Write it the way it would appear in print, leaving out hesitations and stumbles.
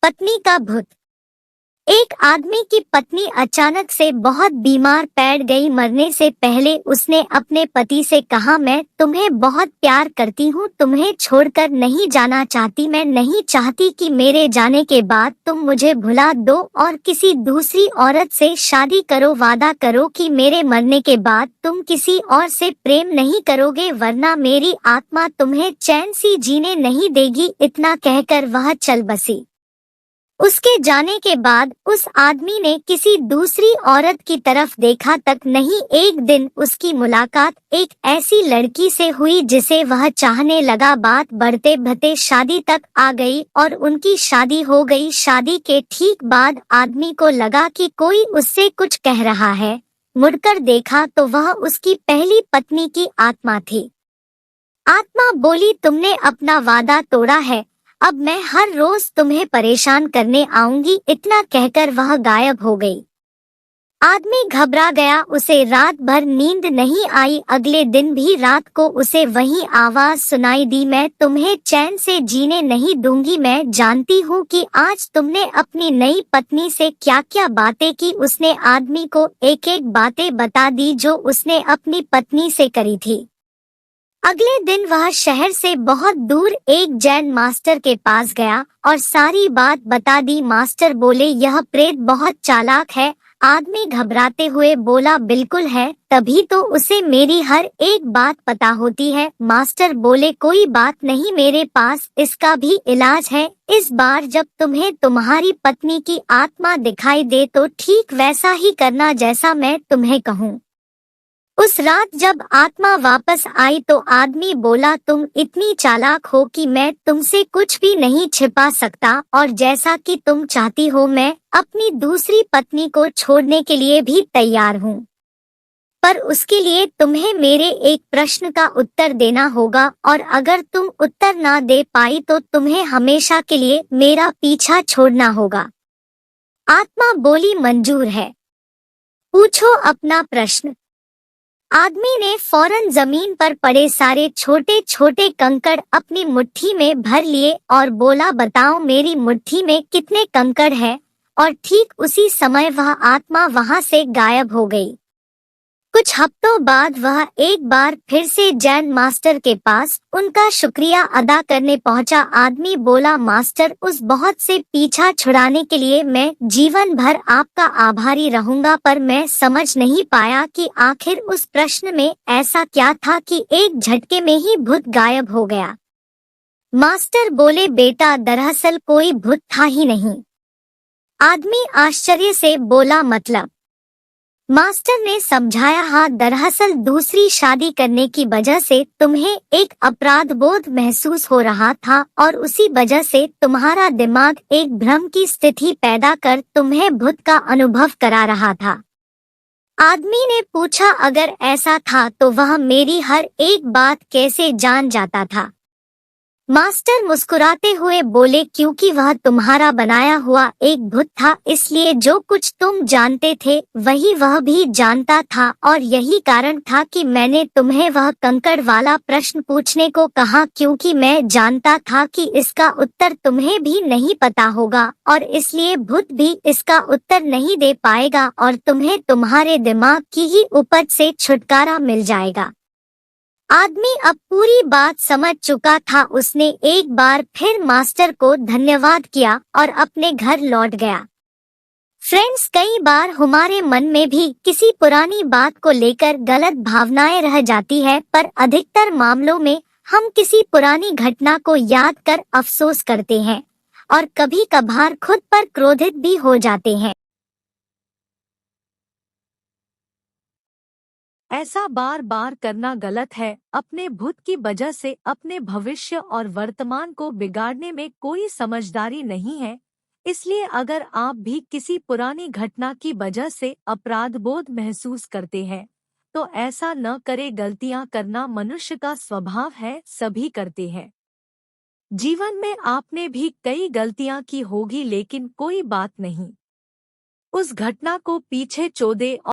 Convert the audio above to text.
पत्नी का भूत। एक आदमी की पत्नी अचानक से बहुत बीमार पड़ गई। मरने से पहले उसने अपने पति से कहा, मैं तुम्हें बहुत प्यार करती हूँ, तुम्हें छोड़कर नहीं जाना चाहती। मैं नहीं चाहती कि मेरे जाने के बाद तुम मुझे भुला दो और किसी दूसरी औरत से शादी करो। वादा करो कि मेरे मरने के बाद तुम किसी और से प्रेम नहीं करोगे, वरना मेरी आत्मा तुम्हें चैन से जीने नहीं देगी। इतना कहकर वह चल बसी। उसके जाने के बाद उस आदमी ने किसी दूसरी औरत की तरफ देखा तक नहीं। एक दिन उसकी मुलाकात एक ऐसी लड़की से हुई जिसे वह चाहने लगा। बात बढ़ते बढ़ते शादी तक आ गई और उनकी शादी हो गई। शादी के ठीक बाद आदमी को लगा कि कोई उससे कुछ कह रहा है। मुड़कर देखा तो वह उसकी पहली पत्नी की आत्मा थी। आत्मा बोली, तुमने अपना वादा तोड़ा है, अब मैं हर रोज तुम्हें परेशान करने आऊंगी। इतना कहकर वह गायब हो गई। आदमी घबरा गया, उसे रात भर नींद नहीं आई। अगले दिन भी रात को उसे वही आवाज सुनाई दी, मैं तुम्हें चैन से जीने नहीं दूंगी। मैं जानती हूँ कि आज तुमने अपनी नई पत्नी से क्या क्या बातें की। उसने आदमी को एक एक बातें बता दी जो उसने अपनी पत्नी से करी थी। अगले दिन वह शहर से बहुत दूर एक जैन मास्टर के पास गया और सारी बात बता दी। मास्टर बोले, यह प्रेत बहुत चालाक है। आदमी घबराते हुए बोला, बिल्कुल है, तभी तो उसे मेरी हर एक बात पता होती है। मास्टर बोले, कोई बात नहीं, मेरे पास इसका भी इलाज है। इस बार जब तुम्हें तुम्हारी पत्नी की आत्मा दिखाई दे तो ठीक वैसा ही करना जैसा मैं तुम्हें कहूँ। उस रात जब आत्मा वापस आई तो आदमी बोला, तुम इतनी चालाक हो कि मैं तुमसे कुछ भी नहीं छिपा सकता और जैसा कि तुम चाहती हो मैं अपनी दूसरी पत्नी को छोड़ने के लिए भी तैयार हूँ। पर उसके लिए तुम्हें मेरे एक प्रश्न का उत्तर देना होगा और अगर तुम उत्तर ना दे पाई तो तुम्हें हमेशा के लिए मेरा पीछा छोड़ना होगा। आत्मा बोली, मंजूर है, पूछो अपना प्रश्न। आदमी ने फौरन जमीन पर पड़े सारे छोटे छोटे कंकड़ अपनी मुट्ठी में भर लिए और बोला, बताओ मेरी मुट्ठी में कितने कंकड़ हैं। और ठीक उसी समय वह आत्मा वहां से गायब हो गई। कुछ हफ्तों बाद वह एक बार फिर से जैन मास्टर के पास उनका शुक्रिया अदा करने पहुंचा। आदमी बोला, मास्टर, उस बहुत से पीछा छुड़ाने के लिए मैं जीवन भर आपका आभारी रहूंगा, पर मैं समझ नहीं पाया कि आखिर उस प्रश्न में ऐसा क्या था कि एक झटके में ही भूत गायब हो गया। मास्टर बोले, बेटा, दरअसल कोई भूत था ही नहीं। आदमी आश्चर्य से बोला, मतलब? मास्टर ने समझाया, हाँ, दरअसल दूसरी शादी करने की वजह से तुम्हें एक अपराध बोध महसूस हो रहा था और उसी वजह से तुम्हारा दिमाग एक भ्रम की स्थिति पैदा कर तुम्हें भूत का अनुभव करा रहा था। आदमी ने पूछा, अगर ऐसा था तो वह मेरी हर एक बात कैसे जान जाता था? मास्टर मुस्कुराते हुए बोले, क्योंकि वह तुम्हारा बनाया हुआ एक भूत था, इसलिए जो कुछ तुम जानते थे वही वह भी जानता था और यही कारण था कि मैंने तुम्हें वह कंकड़ वाला प्रश्न पूछने को कहा, क्योंकि मैं जानता था कि इसका उत्तर तुम्हें भी नहीं पता होगा और इसलिए भूत भी इसका उत्तर नहीं दे पाएगा और तुम्हें तुम्हारे दिमाग की ही उपज से छुटकारा मिल जाएगा। आदमी अब पूरी बात समझ चुका था। उसने एक बार फिर मास्टर को धन्यवाद किया और अपने घर लौट गया। फ्रेंड्स, कई बार हमारे मन में भी किसी पुरानी बात को लेकर गलत भावनाएं रह जाती है, पर अधिकतर मामलों में हम किसी पुरानी घटना को याद कर अफसोस करते हैं और कभी कभार खुद पर क्रोधित भी हो जाते हैं। ऐसा बार बार करना गलत है। अपने भूत की वजह से अपने भविष्य और वर्तमान को बिगाड़ने में कोई समझदारी नहीं है। इसलिए अगर आप भी किसी पुरानी घटना की वजह से अपराध बोध महसूस करते हैं तो ऐसा न करें। गलतियां करना मनुष्य का स्वभाव है, सभी करते हैं। जीवन में आपने भी कई गलतियां की होगी, लेकिन कोई बात नहीं, उस घटना को पीछे छोड़ दें